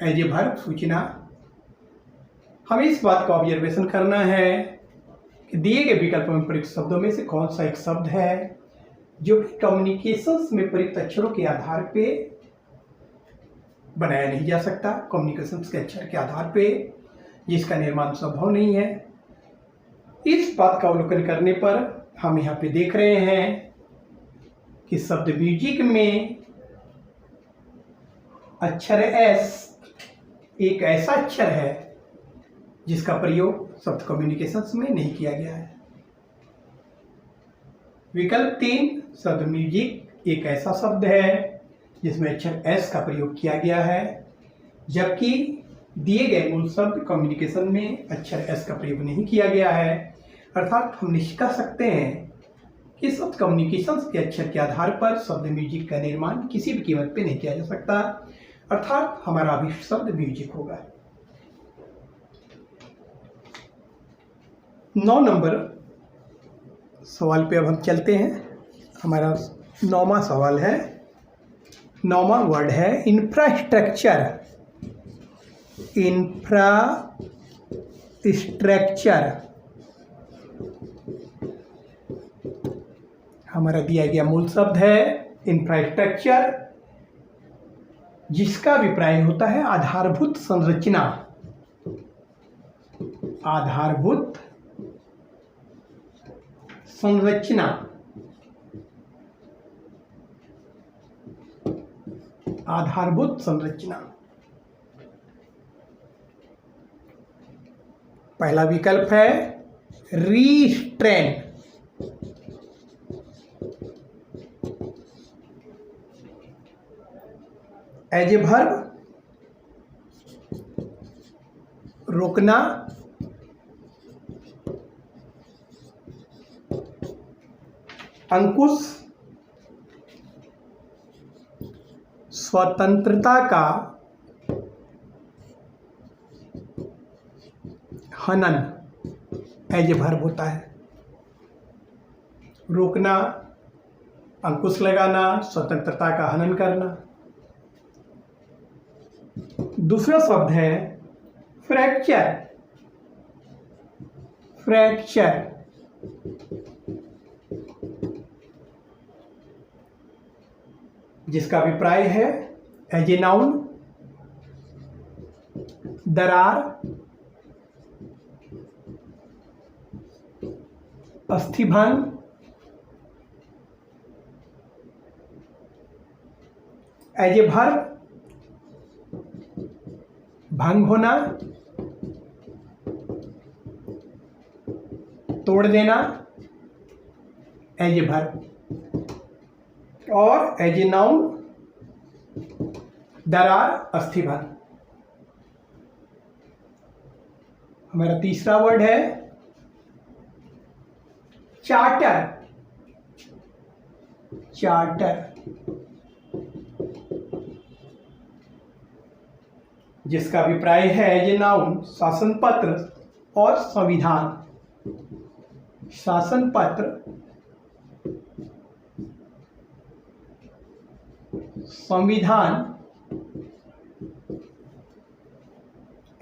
एज ए वर्ब सूचना। हमें इस बात का ऑब्जर्वेशन करना है कि दिए गए विकल्पों में प्रयुक्त शब्दों में से कौन सा एक शब्द है जो कि कम्युनिकेशंस में प्रयुक्त अक्षरों के आधार पे बनाया नहीं जा सकता, कम्युनिकेशंस के अक्षर के आधार पे जिसका निर्माण संभव नहीं है। इस बात का अवलोकन करने पर हम यहाँ पे देख रहे हैं कि शब्द म्यूजिक में अक्षर एस एक ऐसा अक्षर है जिसका प्रयोग शब्द कम्युनिकेशंस में नहीं किया गया है। विकल्प 3, शब्द म्यूजिक एक ऐसा शब्द है जिसमें अक्षर एस का प्रयोग किया गया है, जबकि दिए गए मूल शब्द कम्युनिकेशन में अक्षर एस का प्रयोग नहीं किया गया है। अर्थात हम निश्चित कर सकते हैं कि शब्द कम्युनिकेशंस के अक्षर के आधार पर शब्द म्यूजिक का निर्माण किसी भी कीमत पे नहीं किया जा सकता, अर्थात हमारा अभिष्ट शब्द म्यूजिक होगा। 9 नंबर सवाल पे अब हम चलते हैं। हमारा 9वां सवाल है, 9वां वर्ड है इंफ्रास्ट्रक्चर। इंफ्रास्ट्रक्चर हमारा दिया गया मूल शब्द है इंफ्रास्ट्रक्चर, जिसका अभिप्राय होता है आधारभूत संरचना। आधारभूत संरचना, आधारभूत संरचना। पहला विकल्प है रीस्ट्रेन। एज ए वर्ब रोकना, अंकुश स्वतंत्रता का हनन एज ए वर्ब होता है। रोकना, अंकुश लगाना, स्वतंत्रता का हनन करना। दूसरा शब्द है फ्रैक्चर। फ्रैक्चर जिसका अभिप्राय है एज ए नाउन दरार, अस्थिभंग, एज ए वर्ब भंग होना, तोड़ देना एज ए वर्ब, और एज ए नाउन दरार, अस्थिभंग। हमारा तीसरा वर्ड है चार्टर। चार्टर जिसका अभिप्राय है एज ए नाउन शासन पत्र और संविधान। शासन पत्र, संविधान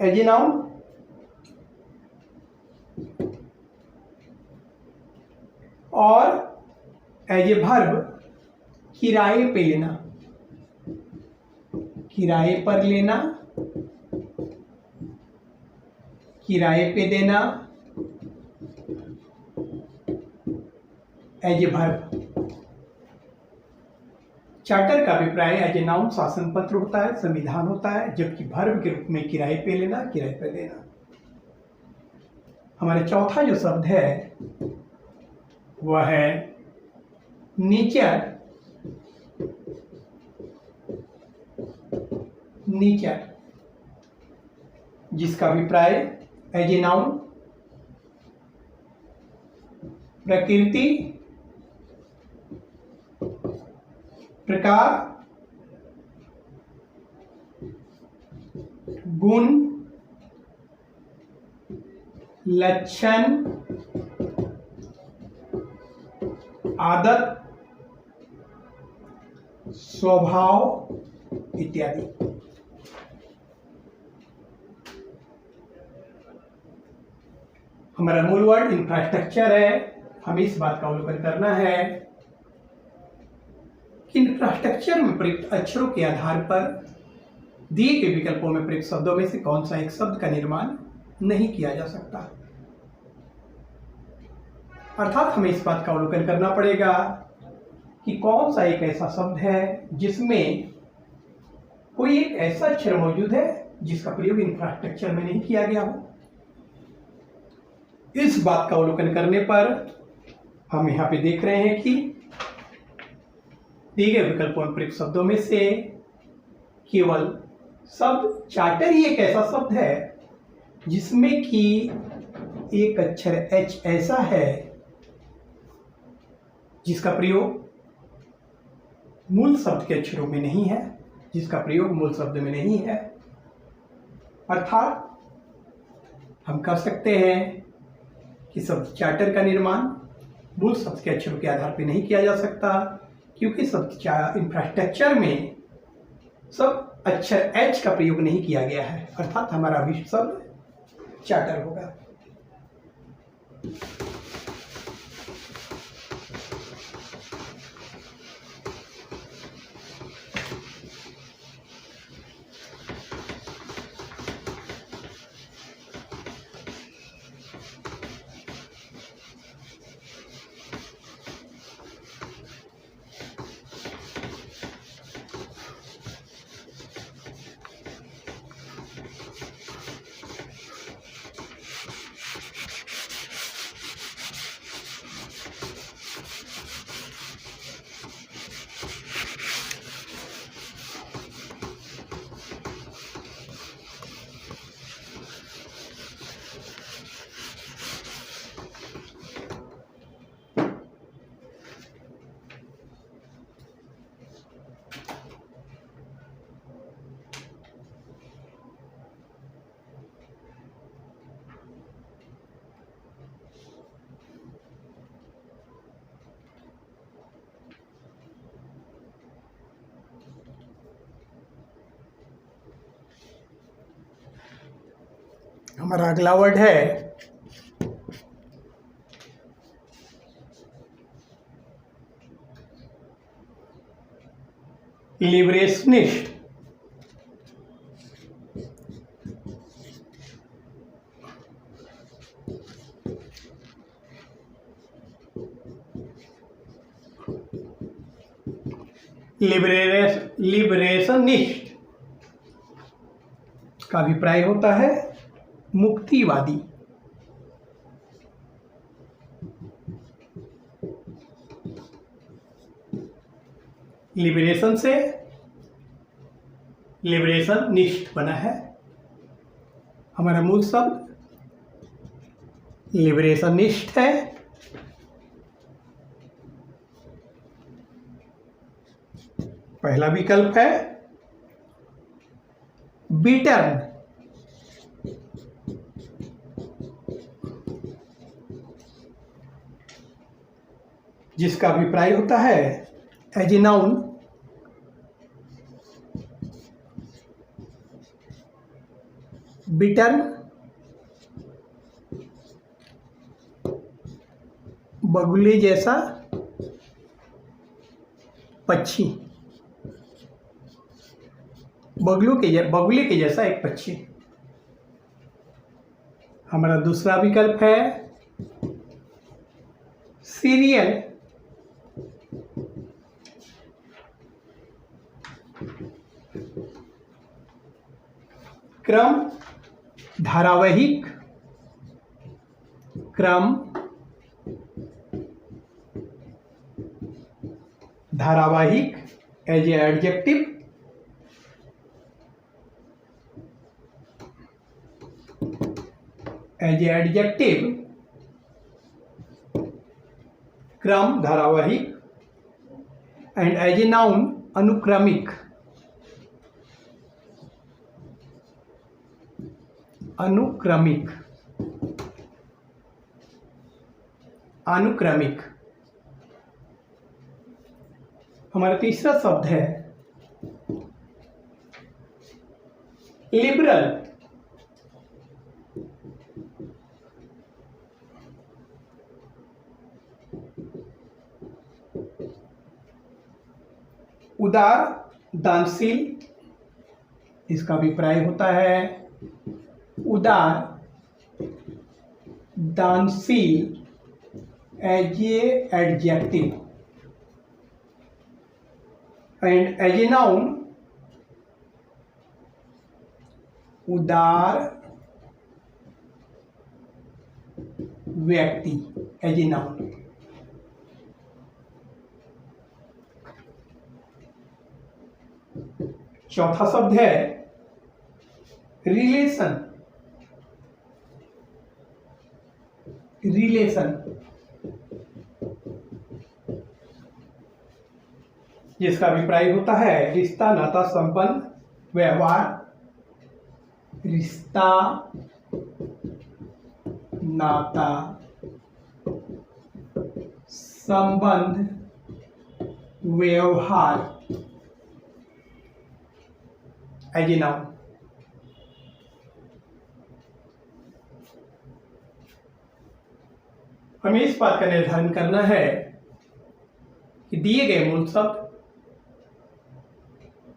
एज ए नाउन, और एज ए वर्ब किराए पे लेना, किराए पर लेना, किराए पे देना एज ए वर्ब। चार्टर का अभिप्राय एज ए नाउन शासन पत्र होता है, संविधान होता है, जबकि वर्ब के रूप में किराए पे लेना, किराए पे देना। हमारे चौथा जो शब्द है वह है नेचर। नेचर जिसका अभिप्राय एज ए नाउन प्रकृति, प्रकार, गुण, लक्षण, आदत, स्वभाव इत्यादि। हमारा मूल वर्ड इंफ्रास्ट्रक्चर है। हमें इस बात का अवलोकन करना है कि इंफ्रास्ट्रक्चर में प्रयुक्त अक्षरों के आधार पर दिए गए विकल्पों में प्रयुक्त शब्दों में से कौन सा एक शब्द का निर्माण नहीं किया जा सकता। अर्थात हमें इस बात का अवलोकन करना पड़ेगा कि कौन सा एक ऐसा शब्द है जिसमें कोई एक ऐसा अक्षर मौजूद है जिसका प्रयोग इंफ्रास्ट्रक्चर में नहीं किया गया हो। इस बात का अवलोकन करने पर हम यहाँ पे देख रहे हैं कि दिए गए विकल्पों में प्रयुक्त शब्दों में से केवल शब्द चार्टर ही एक ऐसा शब्द है जिसमें कि एक अक्षर एच ऐसा है जिसका प्रयोग मूल शब्द के अक्षरों में नहीं है, जिसका प्रयोग मूल शब्द में नहीं है। अर्थात हम कह सकते हैं कि शब्द चार्टर का निर्माण मूल शब्द के अक्षरों के आधार पर नहीं किया जा सकता, क्योंकि शब्द इंफ्रास्ट्रक्चर में सब अक्षर एच का प्रयोग नहीं किया गया है। अर्थात हमारा अभी शब्द चार्टर होगा। हमारा अगला वर्ड है लिबरेशनिस्ट। लिबरेशनिस्ट का अभिप्राय होता है मुक्तिवादी। लिबरेशन से लिबरेशनिस्ट बना है। हमारा मूल शब्द लिबरेशनिस्ट है। पहला विकल्प है बिटर्न। जिसका अभिप्राय होता है एज ए नाउन बिटर्न बगुले जैसा पक्षी, बगुले के जैसा एक पक्षी। हमारा दूसरा विकल्प है सीरियल। क्रम धारावाहिक, क्रम धारावाहिक as a adjective. As a adjective क्रम धारावाहिक एंड एज ए नाउन अनुक्रमिक। अनुक्रमिक अनुक्रमिक। हमारा तीसरा शब्द है लिबरल। उदार दानशील। इसका अभिप्राय होता है उदार दानशील as a adjective and as a noun उदार व्यक्ति एज ए नाउन। चौथा शब्द है रिलेशन। रिलेशन जिसका अभिप्राय होता है रिश्ता नाता संबंध व्यवहार। रिश्ता नाता संबंध व्यवहार एज ए नाउन। हमें इस बात का निर्धारण करना है कि दिए गए मूल शब्द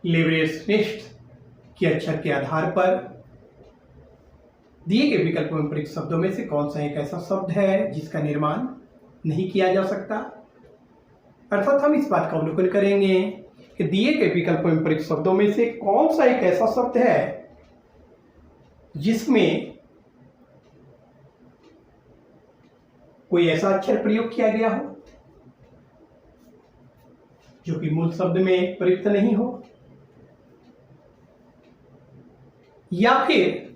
लिबरेशनिस्ट के अक्षर के आधार पर दिए गए विकल्पों में प्रयुक्त शब्दों में से कौन सा एक ऐसा शब्द है जिसका निर्माण नहीं किया जा सकता। अर्थात हम इस बात का अवलोकन करेंगे कि दिए गए विकल्पों में प्रयुक्त शब्दों में से कौन सा एक ऐसा शब्द है जिसमें कोई ऐसा अक्षर प्रयोग किया गया हो जो कि मूल शब्द में प्रयुक्त नहीं हो, या फिर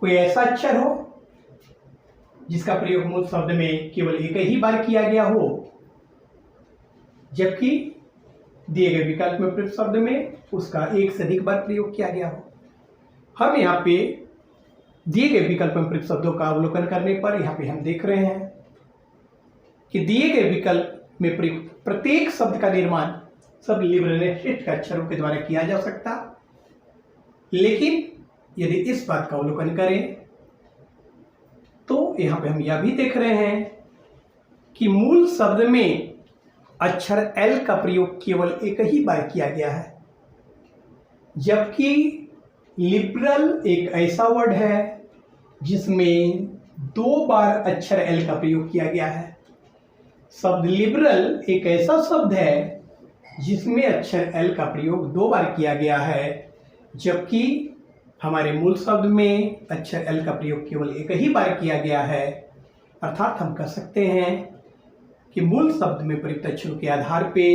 कोई ऐसा अक्षर हो जिसका प्रयोग मूल शब्द में केवल एक ही बार किया गया हो, जबकि दिए गए विकल्प में प्रयुक्त शब्द में उसका एक से अधिक बार प्रयोग किया गया हो। हम यहाँ पे दिए गए विकल्प में प्रयुक्त शब्दों का अवलोकन करने पर यहाँ पे हम देख रहे हैं कि दिए गए विकल्प में प्रयुक्त प्रत्येक शब्द का निर्माण सब लिबरेशनिस्ट के अक्षरों के द्वारा किया जा सकता लेकिन यदि इस बात का अवलोकन करें तो यहाँ पे हम यह भी देख रहे हैं कि मूल शब्द में अक्षर एल का प्रयोग केवल एक ही बार किया गया है, जबकि लिबरल एक ऐसा वर्ड है जिसमें 2 बार अक्षर एल का प्रयोग किया गया है। शब्द लिबरल एक ऐसा शब्द है जिसमें अक्षर एल का प्रयोग 2 बार किया गया है, जबकि हमारे मूल शब्द में अक्षर एल का प्रयोग केवल एक ही बार किया गया है। अर्थात हम कह सकते हैं कि मूल शब्द में प्रयुक्त अक्षरों के आधार पे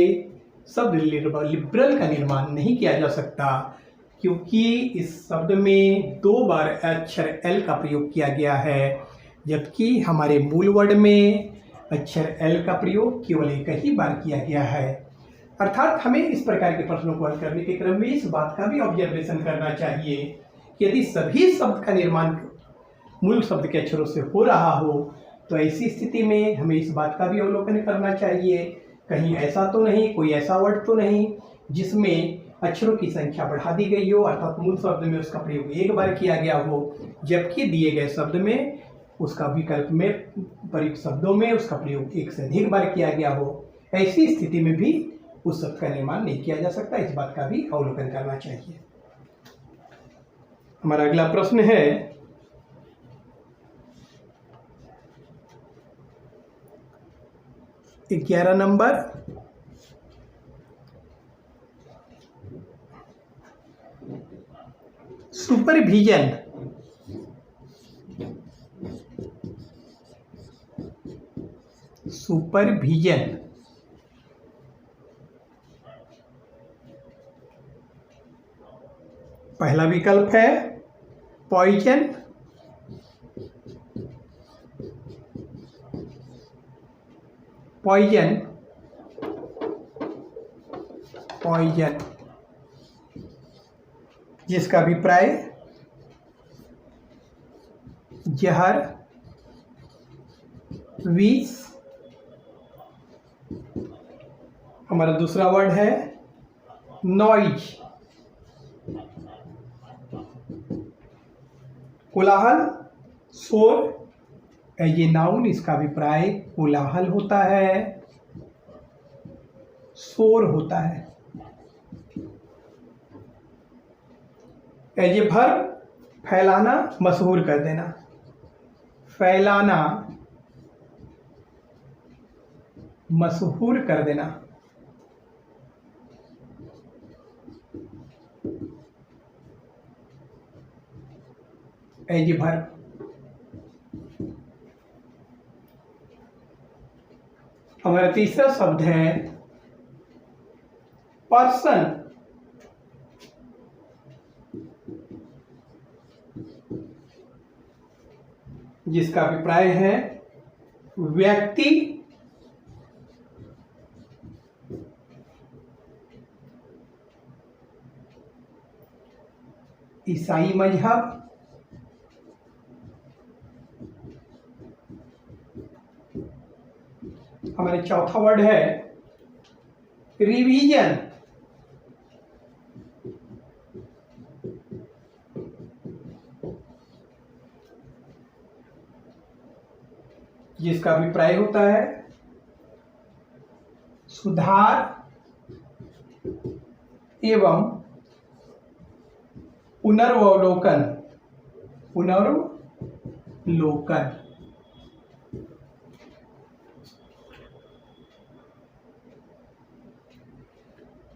शब्द लिबरल का निर्माण नहीं किया जा सकता, क्योंकि इस शब्द में 2 बार अक्षर एल का प्रयोग किया गया है, जबकि हमारे मूल वर्ड में अक्षर एल का प्रयोग केवल एक ही बार किया गया है। अर्थात हमें इस प्रकार के प्रश्नों को हल करने के क्रम में इस बात का भी ऑब्जर्वेशन करना चाहिए कि यदि सभी शब्द का निर्माण मूल शब्द के अक्षरों से हो रहा हो तो ऐसी स्थिति में हमें इस बात का भी अवलोकन करना चाहिए कहीं ऐसा तो नहीं, कोई ऐसा वर्ड तो नहीं जिसमें अक्षरों की संख्या बढ़ा दी गई हो, अर्थात मूल शब्द में उसका प्रयोग एक बार किया गया हो, जबकि दिए गए शब्द में उसका विकल्प में प्रयुक्त शब्दों में उसका प्रयोग एक से अधिक बार किया गया हो। ऐसी स्थिति में भी उस शब्द का निर्माण नहीं किया जा सकता, इस बात का भी अवलोकन करना चाहिए। हमारा अगला प्रश्न है, ग्यारह नंबर, सुपरविजन पहला विकल्प है पॉइजन, जिसका अभिप्राय जहर, विष। हमारा दूसरा वर्ड है नॉइज, कोलाहल, शोर। एज ए नाउन इसका अभिप्राय कोलाहल होता है, शोर होता है। एज ए वर्ब फैलाना, मशहूर कर देना, फैलाना, मशहूर कर देना। As a verb. हमारा तीसरा शब्द है पर्सन, जिसका अभिप्राय है व्यक्ति, ईसाई मजहब, हमारा चौथा वर्ड है रिवीजन, जिसका अभिप्राय होता है सुधार एवं पुनर्वलोकन,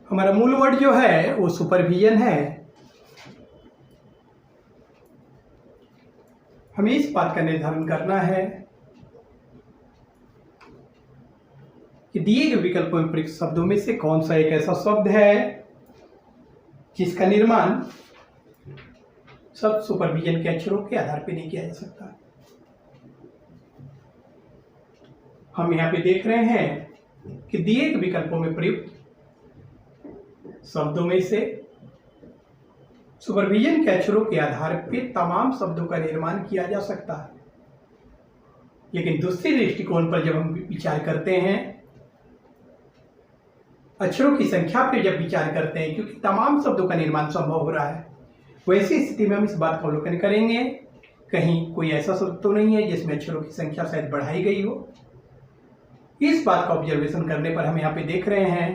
हमारा मूल वर्ड जो है वो सुपरविजन है। हमें इस बात का निर्धारण करना है कि दिए गए विकल्पों में प्रयुक्त शब्दों में से कौन सा एक ऐसा शब्द है जिसका निर्माण शब्द सुपरविजन के अक्षरों के आधार पर नहीं किया जा सकता। हम यहाँ पे देख रहे हैं कि दिए गए विकल्पों में प्रयुक्त शब्दों में से सुपरविजन के अक्षरों के आधार पर तमाम शब्दों का निर्माण किया जा सकता है, लेकिन दूसरे दृष्टिकोण पर जब हम विचार करते हैं, अक्षरों की संख्या पर जब विचार करते हैं, क्योंकि तमाम शब्दों का निर्माण संभव हो रहा है, वैसी स्थिति में हम इस बात का अवलोकन करेंगे कहीं कोई ऐसा शब्द तो नहीं है जिसमें अक्षरों की संख्या शायद बढ़ाई गई हो। इस बात का ऑब्जर्वेशन करने पर हम यहाँ पे देख रहे हैं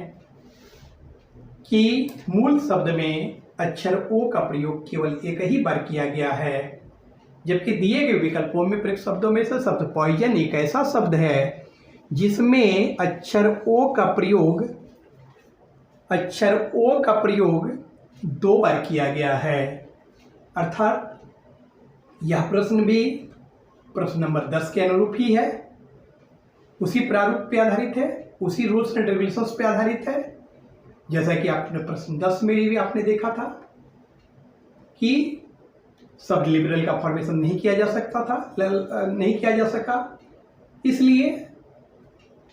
कि मूल शब्द में अक्षर ओ का प्रयोग केवल एक ही बार किया गया है, जबकि दिए गए विकल्पों में प्रयुक्त शब्दों में से शब्द पॉइजन एक ऐसा शब्द है जिसमें अक्षर ओ का प्रयोग 2 बार किया गया है। अर्थात यह प्रश्न भी प्रश्न नंबर 10 के अनुरूप ही है, उसी प्रारूप पे आधारित है, उसी रूल्स एंड रेगुलेशंस पे आधारित है। जैसा कि आपने प्रश्न 10 में भी आपने देखा था कि शब्द लिबरल का फॉर्मेशन नहीं किया जा सका, इसलिए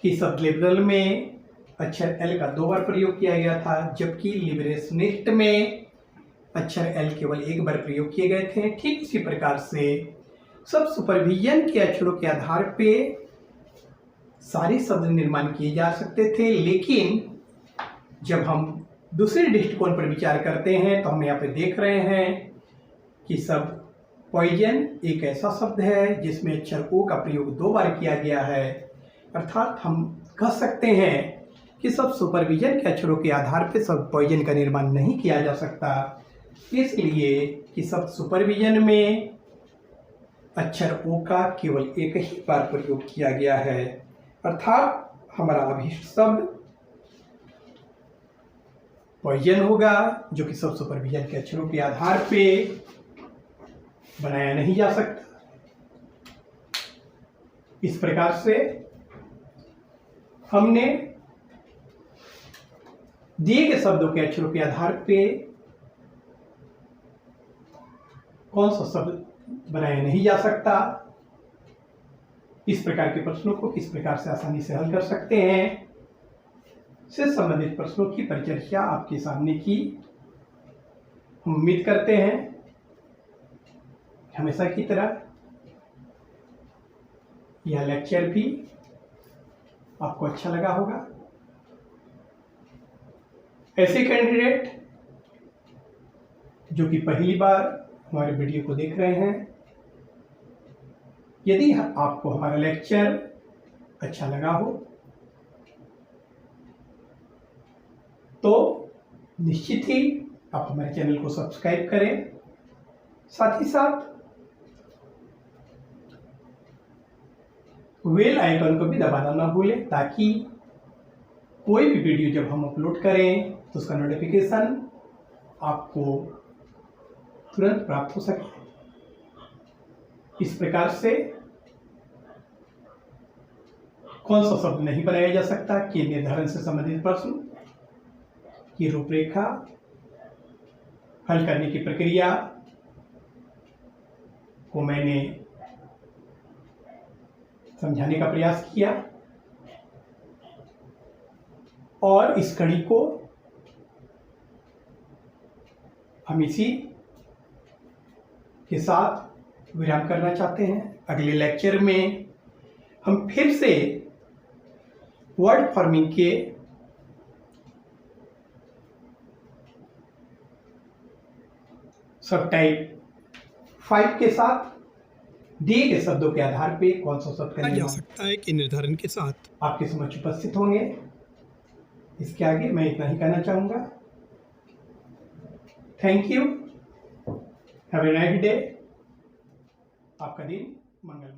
कि शब्द लिबरल में अक्षर एल का 2 बार प्रयोग किया गया था, जबकि लिबरेशनिस्ट में अक्षर एल केवल 1 बार प्रयोग किए गए थे। ठीक इसी प्रकार से सब सुपरविजन के अक्षरों के आधार पे सारे शब्द निर्माण किए जा सकते थे, लेकिन जब हम दूसरे दृष्टिकोण पर विचार करते हैं तो हम यहाँ पे देख रहे हैं कि शब्द पॉइजन एक ऐसा शब्द है जिसमें अक्षर ओ का प्रयोग 2 बार किया गया है। अर्थात हम कह सकते हैं कि सब सुपरविजन के अक्षरों के आधार पर शब्द पॉइजन का निर्माण नहीं किया जा सकता, इसलिए कि शब्द सुपरविजन में अक्षर ओ का केवल एक ही बार प्रयोग किया गया है। अर्थात हमारा अभीष्ट शब्द पॉइजन होगा, जो कि शब्द सुपरविजन के अक्षरों के आधार पे बनाया नहीं जा सकता। इस प्रकार से हमने दिए गए शब्दों के अक्षरों के आधार पे कौन सा शब्द बनाया नहीं जा सकता, इस प्रकार के प्रश्नों को किस प्रकार से आसानी से हल कर सकते हैं से संबंधित प्रश्नों की परिचर्चा आपके सामने की। हम उम्मीद करते हैं हमेशा की तरह यह लेक्चर भी आपको अच्छा लगा होगा। ऐसे कैंडिडेट जो कि पहली बार हमारे वीडियो को देख रहे हैं, यदि आपको हमारा लेक्चर अच्छा लगा हो तो निश्चित ही आप हमारे चैनल को सब्सक्राइब करें, साथ ही साथ बेल आइकन को भी दबाना ना भूलें, ताकि कोई भी वीडियो जब हम अपलोड करें तो उसका नोटिफिकेशन आपको तुरंत प्राप्त हो सके। इस प्रकार से कौन सा शब्द नहीं बनाया जा सकता के निर्धारण से संबंधित प्रश्न की रूपरेखा, हल करने की प्रक्रिया को मैंने समझाने का प्रयास किया, और इस कड़ी को हम इसी के साथ विराम करना चाहते हैं। अगले लेक्चर में हम फिर से वर्ड फॉर्मिंग के सब टाइप 5 के साथ दिए गए शब्दों के आधार पे कौन सा शब्द करने जा सकता है के निर्धारण के साथ आपके समक्ष उपस्थित होंगे। इसके आगे मैं इतना ही कहना चाहूँगा। Thank you, have a nice day. आपका दिन मंगलमय।